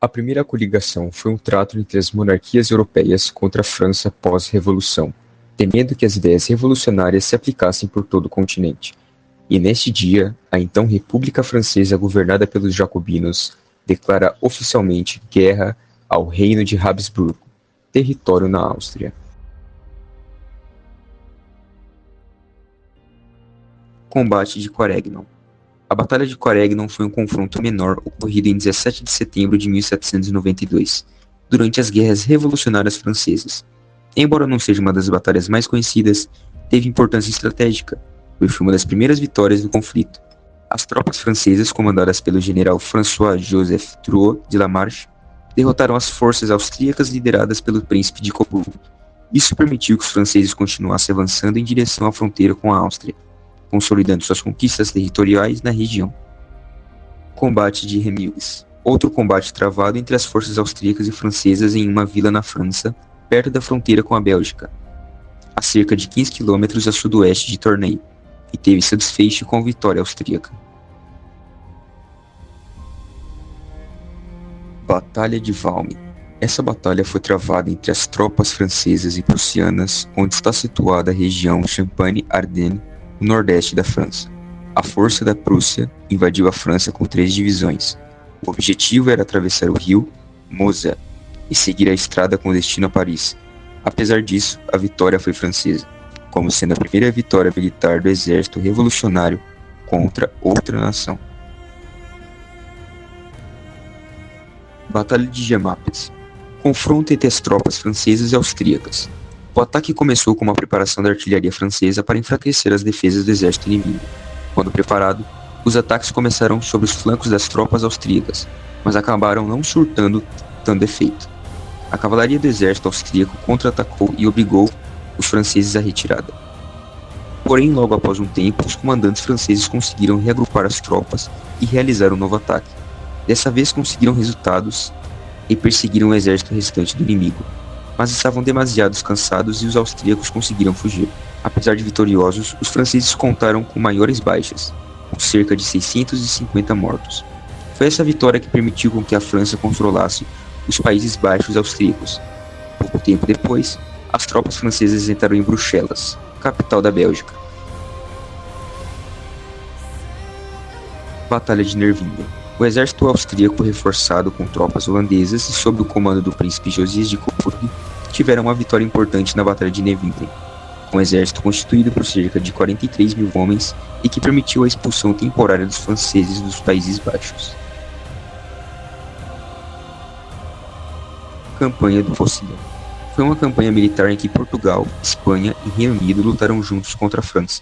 A primeira coligação foi um trato entre as monarquias europeias contra a França pós-revolução, temendo que as ideias revolucionárias se aplicassem por todo o continente. E neste dia, a então República Francesa governada pelos jacobinos declara oficialmente guerra ao Reino de Habsburgo, território na Áustria. Combate de Quaregnon. A Batalha de Quaregnon foi um confronto menor ocorrido em 17 de setembro de 1792, durante as Guerras Revolucionárias Francesas. Embora não seja uma das batalhas mais conhecidas, teve importância estratégica, pois foi uma das primeiras vitórias do conflito. As tropas francesas, comandadas pelo general François-Joseph Drouot de la Marche, derrotaram as forças austríacas lideradas pelo príncipe de Coburgo. Isso permitiu que os franceses continuassem avançando em direção à fronteira com a Áustria, consolidando suas conquistas territoriais na região. Combate de Remilhes. Outro combate travado entre as forças austríacas e francesas em uma vila na França, perto da fronteira com a Bélgica, a cerca de 15 km a sudoeste de Tournai, e teve seu desfecho com a vitória austríaca. Batalha de Valmy. Essa batalha foi travada entre as tropas francesas e prussianas, onde está situada a região Champagne-Ardenne, no nordeste da França. A força da Prússia invadiu a França com 3 divisões. O objetivo era atravessar o rio Moselle e seguir a estrada com destino a Paris. Apesar disso, a vitória foi francesa, como sendo a primeira vitória militar do exército revolucionário contra outra nação. Batalha de Jemmapes. Confronto entre as tropas francesas e austríacas. O ataque começou com uma preparação da artilharia francesa para enfraquecer as defesas do exército inimigo. Quando preparado, os ataques começaram sobre os flancos das tropas austríacas, mas acabaram não surtando tanto efeito. A cavalaria do exército austríaco contra-atacou e obrigou os franceses à retirada. Porém, logo após um tempo, os comandantes franceses conseguiram reagrupar as tropas e realizar um novo ataque. Dessa vez conseguiram resultados e perseguiram o exército restante do inimigo, mas estavam demasiado cansados e os austríacos conseguiram fugir. Apesar de vitoriosos, os franceses contaram com maiores baixas, com cerca de 650 mortos. Foi essa vitória que permitiu com que a França controlasse os Países Baixos austríacos. Pouco tempo depois, as tropas francesas entraram em Bruxelas, capital da Bélgica. Batalha de Nervinha. O exército austríaco, reforçado com tropas holandesas e sob o comando do príncipe Josias de Coburgo, tiveram uma vitória importante na Batalha de Nervinha, um exército constituído por cerca de 43 mil homens e que permitiu a expulsão temporária dos franceses dos Países Baixos. Campanha do Roussillon. Foi uma campanha militar em que Portugal, Espanha e Reino Unido lutaram juntos contra a França.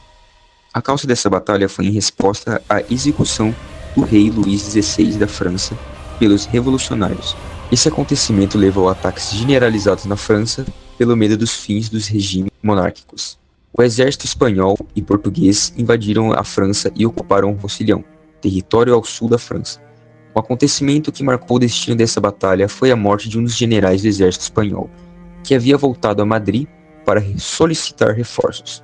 A causa dessa batalha foi em resposta à execução do rei Luís XVI da França pelos revolucionários. Esse acontecimento levou a ataques generalizados na França pelo medo dos fins dos regimes monárquicos. O exército espanhol e português invadiram a França e ocuparam o Roussillon, território ao sul da França. O acontecimento que marcou o destino dessa batalha foi a morte de um dos generais do exército espanhol, que havia voltado a Madrid para solicitar reforços,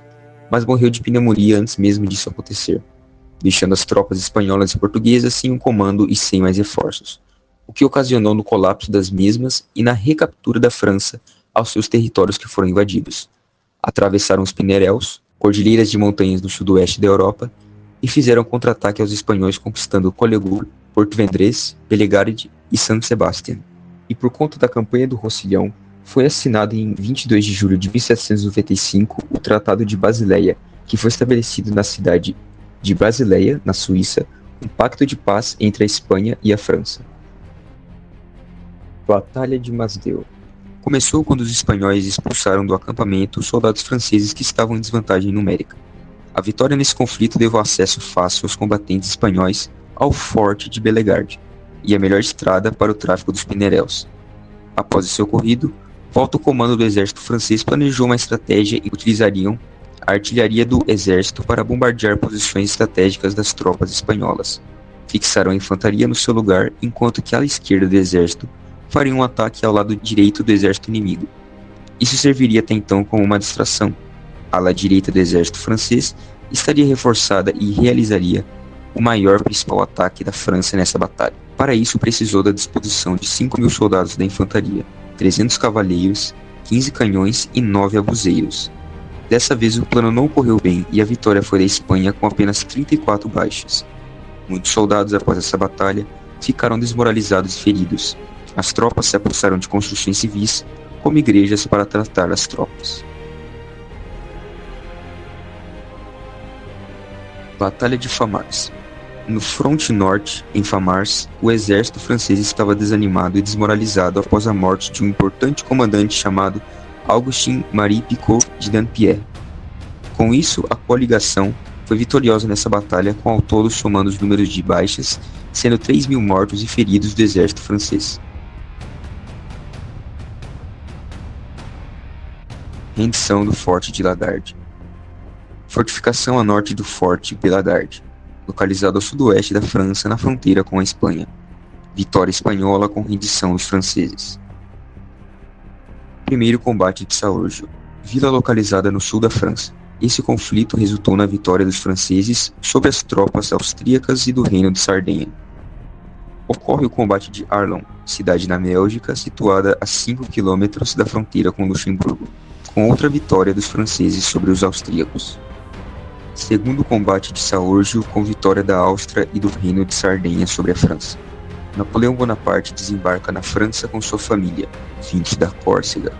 mas morreu de pneumonia antes mesmo disso acontecer, deixando as tropas espanholas e portuguesas sem um comando e sem mais reforços, o que ocasionou no colapso das mesmas e na recaptura da França aos seus territórios que foram invadidos. Atravessaram os Pirineus, cordilheiras de montanhas no sudoeste da Europa, e fizeram contra-ataque aos espanhóis conquistando Colegur, Porto Vendrés, Bellegarde e San Sebastián. E por conta da campanha do Roussillon, foi assinado em 22 de julho de 1795 o Tratado de Basileia, que foi estabelecido na cidade de Basileia, na Suíça, um pacto de paz entre a Espanha e a França. Batalha de Masdeu. Começou quando os espanhóis expulsaram do acampamento os soldados franceses que estavam em desvantagem numérica. A vitória nesse conflito deu acesso fácil aos combatentes espanhóis ao forte de Bellegarde e a melhor estrada para o tráfico dos Pirineus. Após esse ocorrido, o alto comando do exército francês planejou uma estratégia e utilizariam a artilharia do exército para bombardear posições estratégicas das tropas espanholas. Fixaram a infantaria no seu lugar, enquanto que a ala esquerda do exército faria um ataque ao lado direito do exército inimigo. Isso serviria até então como uma distração. A ala direita do exército francês estaria reforçada e realizaria o maior principal ataque da França nessa batalha. Para isso, precisou da disposição de 5.000 soldados da infantaria, 300 cavaleiros, 15 canhões e 9 abuseiros. Dessa vez o plano não correu bem e a vitória foi da Espanha com apenas 34 baixas. Muitos soldados, após essa batalha, ficaram desmoralizados e feridos. As tropas se apossaram de construções civis, como igrejas, para tratar as tropas. Batalha de Famars. No fronte norte, em Famars, o exército francês estava desanimado e desmoralizado após a morte de um importante comandante chamado Augustin-Marie Picot de Dampierre. Com isso, a coligação foi vitoriosa nessa batalha, com ao todo somando os números de baixas, sendo 3.000 mortos e feridos do exército francês. Rendição do Forte de Lagarde. Fortificação a norte do Forte de Lagarde, localizado ao sudoeste da França, na fronteira com a Espanha. Vitória espanhola com rendição dos franceses. Primeiro combate de Saorgio, vila localizada no sul da França. Esse conflito resultou na vitória dos franceses sobre as tropas austríacas e do Reino de Sardenha. Ocorre o combate de Arlon, cidade na Bélgica, situada a 5 km da fronteira com Luxemburgo, com outra vitória dos franceses sobre os austríacos. Segundo combate de Saorgio, com vitória da Áustria e do Reino de Sardenha sobre a França. Napoleão Bonaparte desembarca na França com sua família, vindos da Córcega,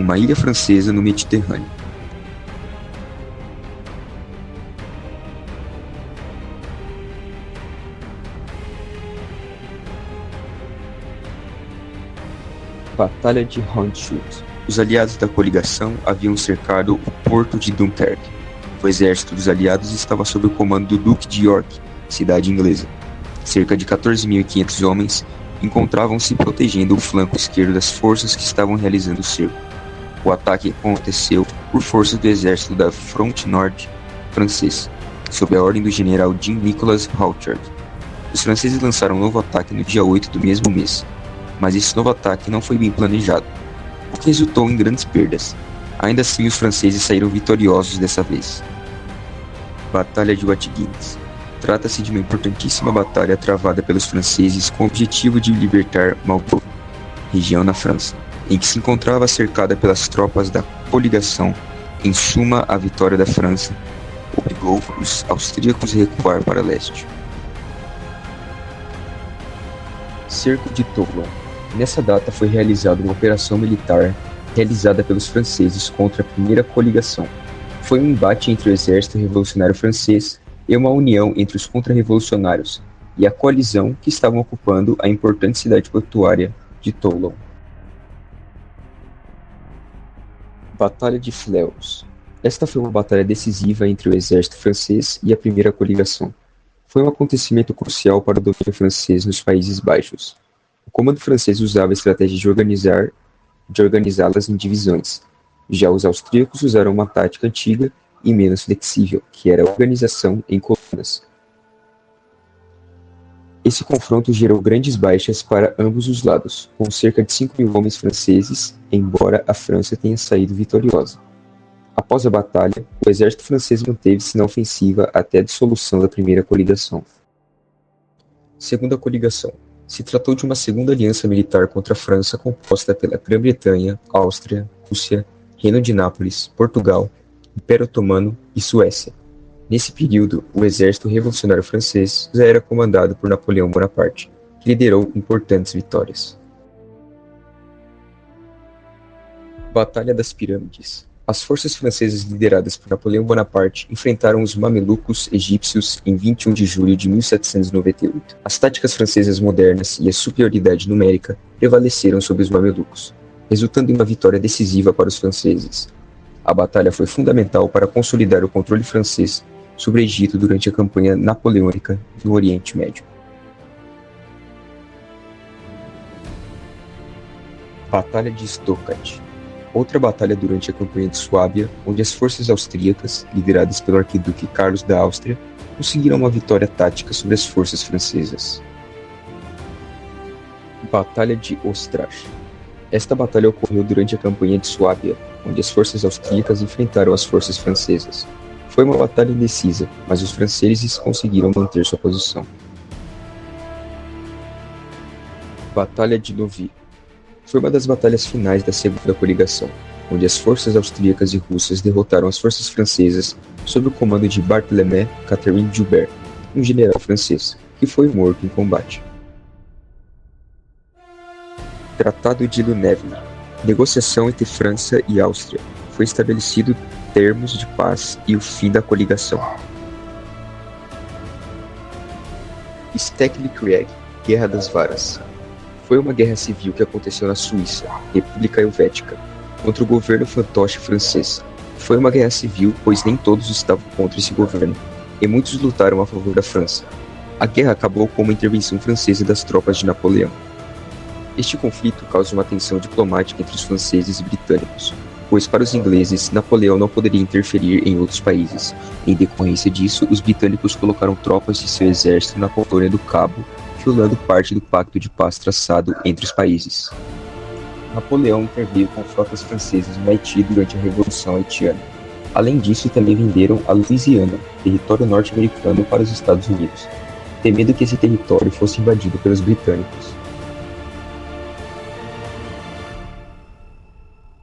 uma ilha francesa no Mediterrâneo. Batalha de Hondschoote. Os aliados da coligação haviam cercado o porto de Dunkerque. O exército dos aliados estava sob o comando do Duque de York, cidade inglesa. Cerca de 14.500 homens encontravam-se protegendo o flanco esquerdo das forças que estavam realizando o cerco. O ataque aconteceu por forças do exército da Fronte Norte francês, sob a ordem do general Jean-Nicolas Hauchard. Os franceses lançaram um novo ataque no dia 8 do mesmo mês, mas esse novo ataque não foi bem planejado, o que resultou em grandes perdas. Ainda assim, os franceses saíram vitoriosos dessa vez. Batalha de Wattignies. Trata-se de uma importantíssima batalha travada pelos franceses com o objetivo de libertar Marlborough, região na França, em que se encontrava cercada pelas tropas da coligação. Em suma, a vitória da França obrigou os austríacos a recuar para leste. Cerco de Toulon. Nessa data foi realizada uma operação militar realizada pelos franceses contra a primeira coligação. Foi um embate entre o exército revolucionário francês e uma união entre os contra-revolucionários e a coalizão que estavam ocupando a importante cidade portuária de Toulon. Batalha de Flers. Esta foi uma batalha decisiva entre o exército francês e a primeira coligação. Foi um acontecimento crucial para o domínio francês nos Países Baixos. O comando francês usava a estratégia de organizá-las em divisões. Já os austríacos usaram uma tática antiga e menos flexível, que era a organização em colunas. Esse confronto gerou grandes baixas para ambos os lados, com cerca de 5.000 homens franceses, embora a França tenha saído vitoriosa. Após a batalha, o exército francês manteve-se na ofensiva até a dissolução da primeira coligação. Segunda coligação. Se tratou de uma segunda aliança militar contra a França composta pela Grã-Bretanha, Áustria, Rússia, Reino de Nápoles, Portugal, Império Otomano e Suécia. Nesse período, o exército revolucionário francês já era comandado por Napoleão Bonaparte, que liderou importantes vitórias. Batalha das Pirâmides. As forças francesas lideradas por Napoleão Bonaparte enfrentaram os mamelucos egípcios em 21 de julho de 1798. As táticas francesas modernas e a superioridade numérica prevaleceram sobre os mamelucos, resultando em uma vitória decisiva para os franceses. A batalha foi fundamental para consolidar o controle francês sobre o Egito durante a campanha napoleônica no Oriente Médio. Batalha de Stockade. Outra batalha durante a campanha de Suábia, onde as forças austríacas, lideradas pelo arquiduque Carlos da Áustria, conseguiram uma vitória tática sobre as forças francesas. Batalha de Ostrach. Esta batalha ocorreu durante a campanha de Suábia, onde as forças austríacas enfrentaram as forças francesas. Foi uma batalha indecisa, mas os franceses conseguiram manter sua posição. Batalha de Novi foi uma das batalhas finais da Segunda Coligação, onde as forças austríacas e russas derrotaram as forças francesas sob o comando de Barthélemy Catherine Joubert, um general francês, que foi morto em combate. Tratado de Lunéville. Negociação entre França e Áustria. Foi estabelecido termos de paz e o fim da coligação. Steckly-Krieg, Guerra das Varas. Foi uma guerra civil que aconteceu na Suíça, República Helvética, contra o governo fantoche francês. Foi uma guerra civil, pois nem todos estavam contra esse governo, e muitos lutaram a favor da França. A guerra acabou com uma intervenção francesa das tropas de Napoleão. Este conflito causa uma tensão diplomática entre os franceses e britânicos, pois para os ingleses, Napoleão não poderia interferir em outros países. Em decorrência disso, os britânicos colocaram tropas de seu exército na colônia do Cabo, violando parte do pacto de paz traçado entre os países. Napoleão interveio com frotas francesas no Haiti durante a Revolução Haitiana. Além disso, também venderam a Louisiana, território norte-americano, para os Estados Unidos, temendo que esse território fosse invadido pelos britânicos.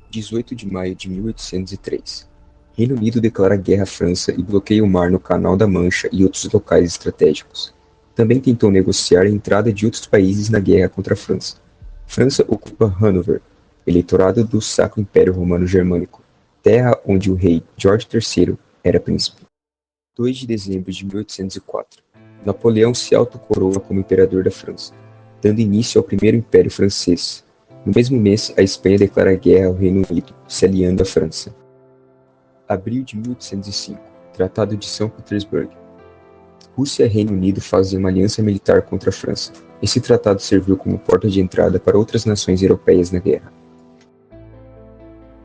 18 de maio de 1803. Reino Unido declara guerra à França e bloqueia o mar no Canal da Mancha e outros locais estratégicos. Também tentou negociar a entrada de outros países na guerra contra a França. França ocupa Hanover, eleitorado do Sacro Império Romano Germânico, terra onde o rei George III era príncipe. 2 de dezembro de 1804. Napoleão se autocoroa como imperador da França, dando início ao Primeiro Império Francês. No mesmo mês, a Espanha declara guerra ao Reino Unido, se aliando à França. Abril de 1805. Tratado de São Petersburgo. Rússia e Reino Unido fazem uma aliança militar contra a França. Esse tratado serviu como porta de entrada para outras nações europeias na guerra.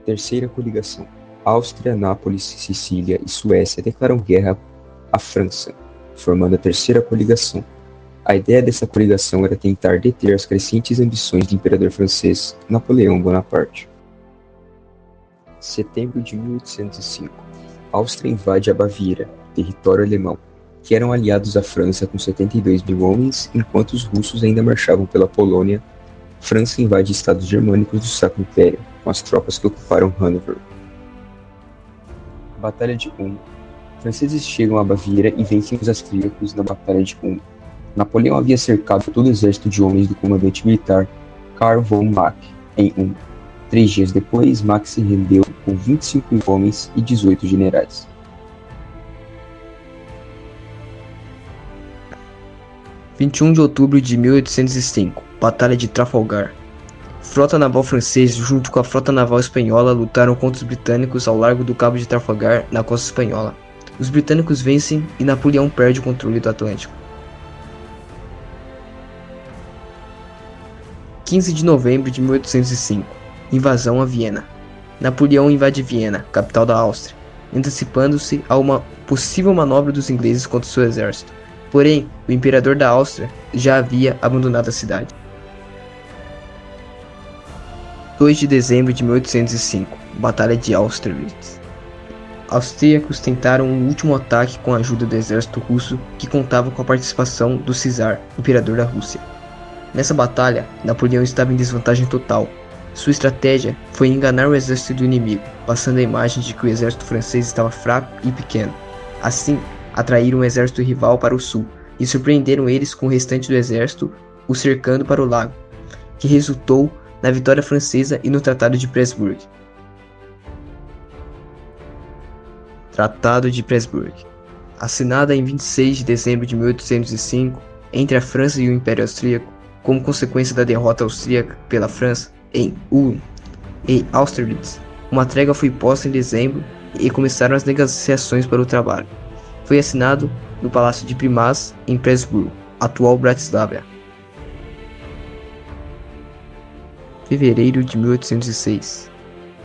Terceira coligação. Áustria, Nápoles, Sicília e Suécia declaram guerra à França, formando a Terceira Coligação. A ideia dessa coligação era tentar deter as crescentes ambições do imperador francês Napoleão Bonaparte. Setembro de 1805. Áustria invade a Baviera, território alemão, que eram aliados à França com 72 mil homens, enquanto os russos ainda marchavam pela Polônia. França invade estados germânicos do Sacro Império, com as tropas que ocuparam Hanover. Batalha de Ulm. Franceses chegam à Baviera e vencem os austríacos na Batalha de Ulm. Napoleão havia cercado todo o exército de homens do comandante militar Karl von Mack em Ulm. 3 dias depois, Mack se rendeu com 25 mil homens e 18 generais. – 21 de outubro de 1805, Batalha de Trafalgar. Frota naval francesa junto com a frota naval espanhola lutaram contra os britânicos ao largo do Cabo de Trafalgar, na costa espanhola. Os britânicos vencem e Napoleão perde o controle do Atlântico. 15 de novembro de 1805, invasão a Viena. Napoleão invade Viena, capital da Áustria, antecipando-se a uma possível manobra dos ingleses contra seu exército. Porém, o imperador da Áustria já havia abandonado a cidade. 2 de dezembro de 1805, Batalha de Austerlitz. Austríacos tentaram um último ataque com a ajuda do exército russo, que contava com a participação do Czar, imperador da Rússia. Nessa batalha, Napoleão estava em desvantagem total. Sua estratégia foi enganar o exército do inimigo, passando a imagem de que o exército francês estava fraco e pequeno. Assim, atraíram o exército rival para o sul e surpreenderam eles com o restante do exército, o cercando para o lago, que resultou na vitória francesa e no Tratado de Pressburg. Tratado de Pressburg. Assinada em 26 de dezembro de 1805 entre a França e o Império Austríaco, como consequência da derrota austríaca pela França em Ulm e Austerlitz, uma trégua foi posta em dezembro e começaram as negociações para o trabalho. Foi assinado no Palácio de Primaz, em Pressburg, atual Bratislava. Fevereiro de 1806.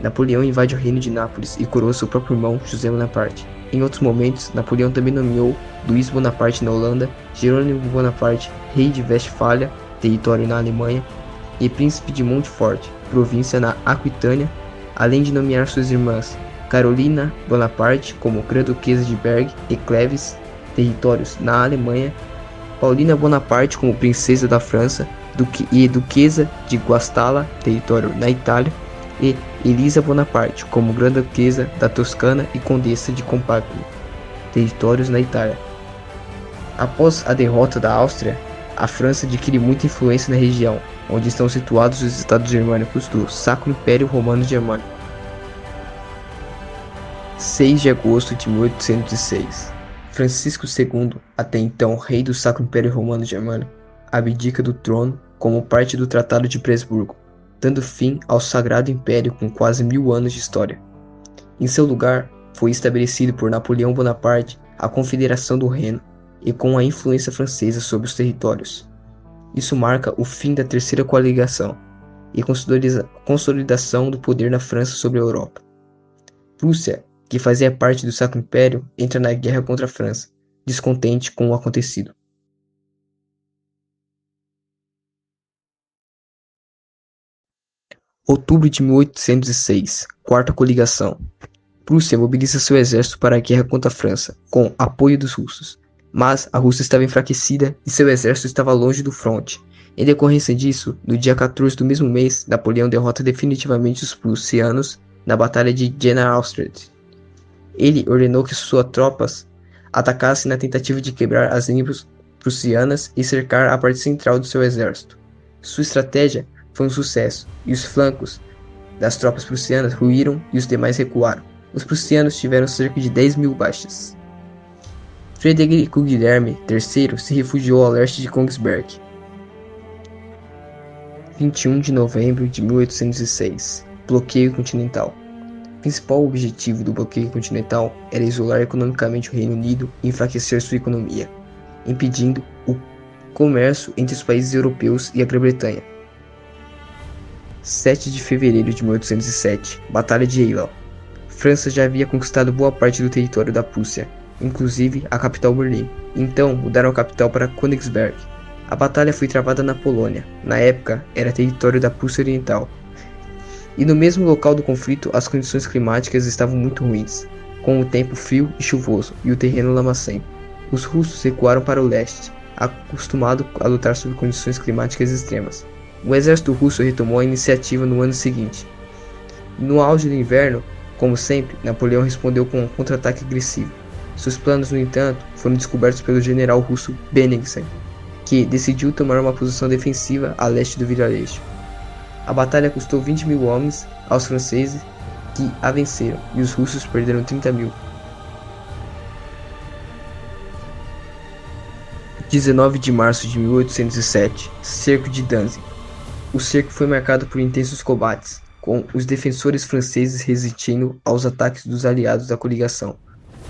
Napoleão invade o reino de Nápoles e coroa seu próprio irmão, José Bonaparte. Em outros momentos, Napoleão também nomeou Luís Bonaparte na Holanda, Jerônimo Bonaparte, rei de Westfália, território na Alemanha, e príncipe de Montfort, província na Aquitânia, além de nomear suas irmãs, Carolina Bonaparte como Grã-Duquesa de Berg e Cleves, territórios na Alemanha, Paulina Bonaparte como Princesa da França e Duquesa de Guastalla, território na Itália, e Elisa Bonaparte como Grã-Duquesa da Toscana e Condessa de Campagna, territórios na Itália. Após a derrota da Áustria, a França adquire muita influência na região, onde estão situados os estados germânicos do Sacro Império Romano Germânico. 6 de agosto de 1806. Francisco II, até então rei do Sacro Império Romano Germânico, abdica do trono como parte do Tratado de Presburgo, dando fim ao Sagrado Império com quase 1000 anos de história. Em seu lugar, foi estabelecido por Napoleão Bonaparte a Confederação do Reno, e com a influência francesa sobre os territórios. Isso marca o fim da Terceira Coligação e consolidação do poder na França sobre a Europa. Prússia, que fazia parte do Sacro Império, entra na guerra contra a França, descontente com o acontecido. Outubro de 1806, Quarta Coligação. Prússia mobiliza seu exército para a guerra contra a França, com apoio dos russos. Mas a Rússia estava enfraquecida e seu exército estava longe do fronte. Em decorrência disso, no dia 14 do mesmo mês, Napoleão derrota definitivamente os prussianos na Batalha de Jena Austerlitz. Ele ordenou que suas tropas atacassem na tentativa de quebrar as linhas prussianas e cercar a parte central do seu exército. Sua estratégia foi um sucesso, e os flancos das tropas prussianas ruíram e os demais recuaram. Os prussianos tiveram cerca de 10.000 baixas. Frederico Guilherme III se refugiou ao leste de Königsberg. 21 de novembro de 1806. Bloqueio continental. O principal objetivo do bloqueio continental era isolar economicamente o Reino Unido e enfraquecer sua economia, impedindo o comércio entre os países europeus e a Grã-Bretanha. 7 de fevereiro de 1807. Batalha de Eylau. França já havia conquistado boa parte do território da Prússia, inclusive a capital Berlim. Então mudaram a capital para Königsberg. A batalha foi travada na Polônia. Na época, era território da Prússia Oriental. E no mesmo local do conflito, as condições climáticas estavam muito ruins, com o tempo frio e chuvoso e o terreno lamacento. Os russos recuaram para o leste, acostumado a lutar sob condições climáticas extremas. O exército russo retomou a iniciativa no ano seguinte. No auge do inverno, como sempre, Napoleão respondeu com um contra-ataque agressivo. Seus planos, no entanto, foram descobertos pelo general russo Bennigsen, que decidiu tomar uma posição defensiva a leste do vilarejo. A batalha custou 20.000 homens aos franceses, que a venceram, e os russos perderam 30.000. 19 de março de 1807, Cerco de Danzig. O cerco foi marcado por intensos combates, com os defensores franceses resistindo aos ataques dos aliados da coligação.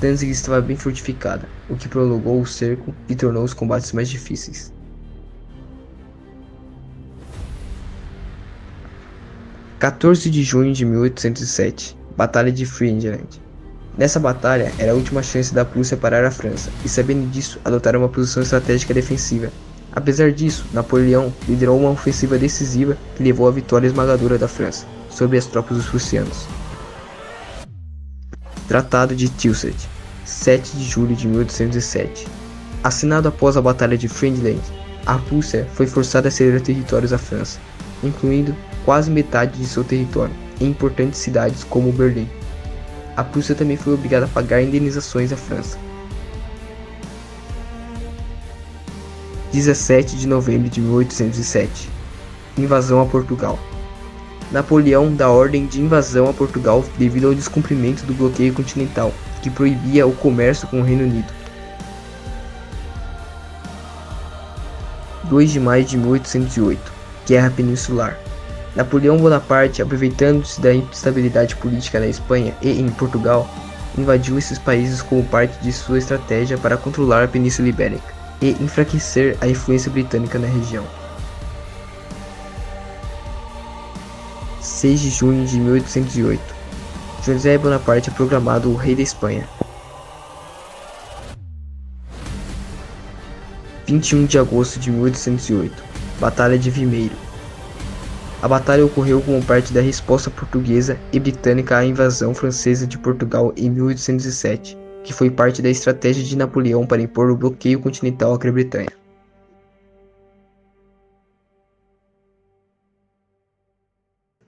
Danzig estava bem fortificada, o que prolongou o cerco e tornou os combates mais difíceis. 14 de junho de 1807, Batalha de Friedland. Nessa batalha era a última chance da Prússia parar a França, e sabendo disso, adotaram uma posição estratégica defensiva. Apesar disso, Napoleão liderou uma ofensiva decisiva que levou à vitória esmagadora da França sobre as tropas dos prussianos. Tratado de Tilsit, 7 de julho de 1807. Assinado após a Batalha de Friedland, a Prússia foi forçada a ceder territórios à França, incluindo quase metade de seu território, em importantes cidades como Berlim. A Prússia também foi obrigada a pagar indenizações à França. 17 de novembro de 1807. Invasão a Portugal. Napoleão dá ordem de invasão a Portugal devido ao descumprimento do bloqueio continental, que proibia o comércio com o Reino Unido. 2 de maio de 1808. Guerra Peninsular. Napoleão Bonaparte, aproveitando-se da instabilidade política na Espanha e em Portugal, invadiu esses países como parte de sua estratégia para controlar a Península Ibérica e enfraquecer a influência britânica na região. 6 de junho de 1808. José Bonaparte é proclamado o rei da Espanha. 21 de agosto de 1808. Batalha de Vimeiro. A batalha ocorreu como parte da resposta portuguesa e britânica à invasão francesa de Portugal em 1807, que foi parte da estratégia de Napoleão para impor o bloqueio continental à Grã-Bretanha.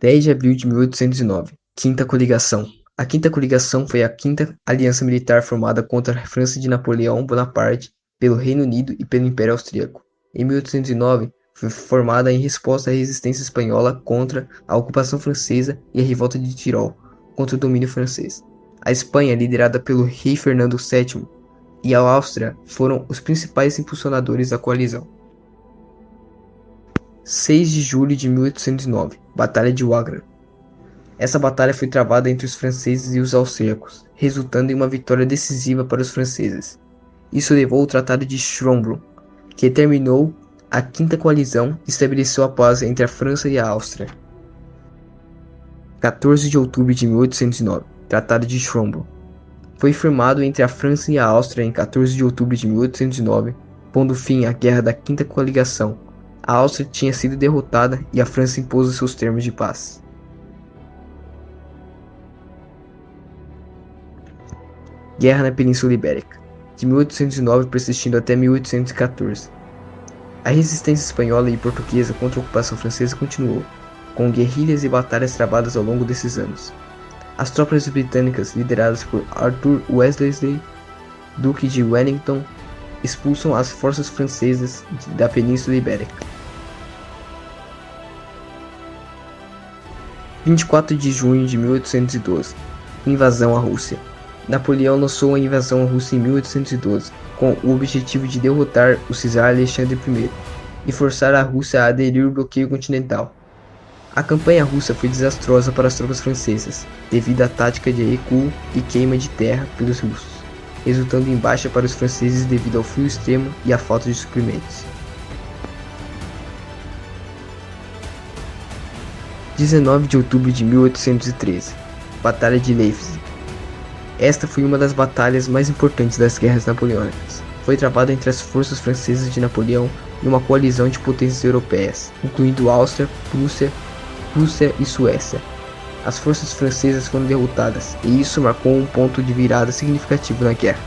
10 de abril de 1809, Quinta Coligação. A Quinta Coligação foi a quinta aliança militar formada contra a França de Napoleão Bonaparte pelo Reino Unido e pelo Império Austríaco. Em 1809, foi formada em resposta à resistência espanhola contra a ocupação francesa e a revolta de Tirol contra o domínio francês. A Espanha, liderada pelo rei Fernando VII, e a Áustria foram os principais impulsionadores da coalizão. 6 de julho de 1809, Batalha de Wagram. Essa batalha foi travada entre os franceses e os austríacos, resultando em uma vitória decisiva para os franceses. Isso levou ao Tratado de Schönbrunn, que terminou a Quinta Coalizão e estabeleceu a paz entre a França e a Áustria. 14 de outubro de 1809, Tratado de Schönbrunn. Foi firmado entre a França e a Áustria em 14 de outubro de 1809, pondo fim à Guerra da Quinta Coligação. A Áustria tinha sido derrotada e a França impôs os seus termos de paz. Guerra na Península Ibérica, de 1809 persistindo até 1814. A resistência espanhola e portuguesa contra a ocupação francesa continuou, com guerrilhas e batalhas travadas ao longo desses anos. As tropas britânicas, lideradas por Arthur Wellesley, Duque de Wellington, expulsam as forças francesas da Península Ibérica. 24 de junho de 1812, Invasão à Rússia. Napoleão lançou a invasão à Rússia em 1812, com o objetivo de derrotar o czar Alexandre I e forçar a Rússia a aderir ao bloqueio continental. A campanha russa foi desastrosa para as tropas francesas, devido à tática de recuo e queima de terra pelos russos, resultando em baixa para os franceses devido ao frio extremo e à falta de suprimentos. 19 de outubro de 1813, Batalha de Leipzig. Esta foi uma das batalhas mais importantes das guerras napoleônicas. Foi travada entre as forças francesas de Napoleão e uma coalizão de potências europeias, incluindo Áustria, Prússia, Rússia e Suécia. As forças francesas foram derrotadas, e isso marcou um ponto de virada significativo na guerra.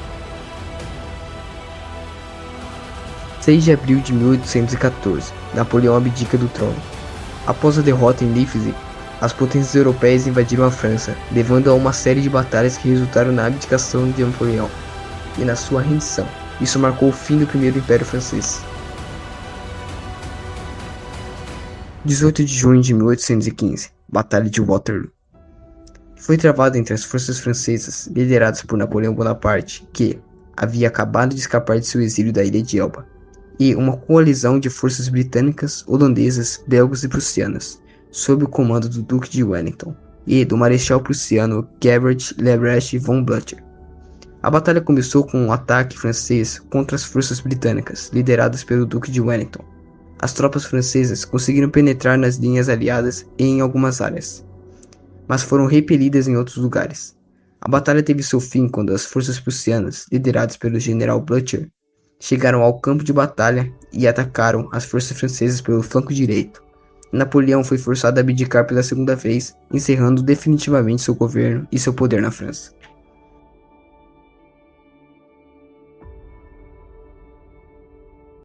6 de abril de 1814, Napoleão abdica do trono. Após a derrota em Leipzig, as potências europeias invadiram a França, levando a uma série de batalhas que resultaram na abdicação de Napoleão e na sua rendição. Isso marcou o fim do Primeiro Império Francês. 18 de junho de 1815, Batalha de Waterloo. Foi travada entre as forças francesas, lideradas por Napoleão Bonaparte, que havia acabado de escapar de seu exílio da ilha de Elba, e uma coalizão de forças britânicas, holandesas, belgas e prussianas, sob o comando do Duque de Wellington e do marechal prussiano Gebert Lebrecht von Blücher. A batalha começou com um ataque francês contra as forças britânicas, lideradas pelo Duque de Wellington. As tropas francesas conseguiram penetrar nas linhas aliadas em algumas áreas, mas foram repelidas em outros lugares. A batalha teve seu fim quando as forças prussianas, lideradas pelo general Blücher, chegaram ao campo de batalha e atacaram as forças francesas pelo flanco direito. Napoleão foi forçado a abdicar pela segunda vez, encerrando definitivamente seu governo e seu poder na França.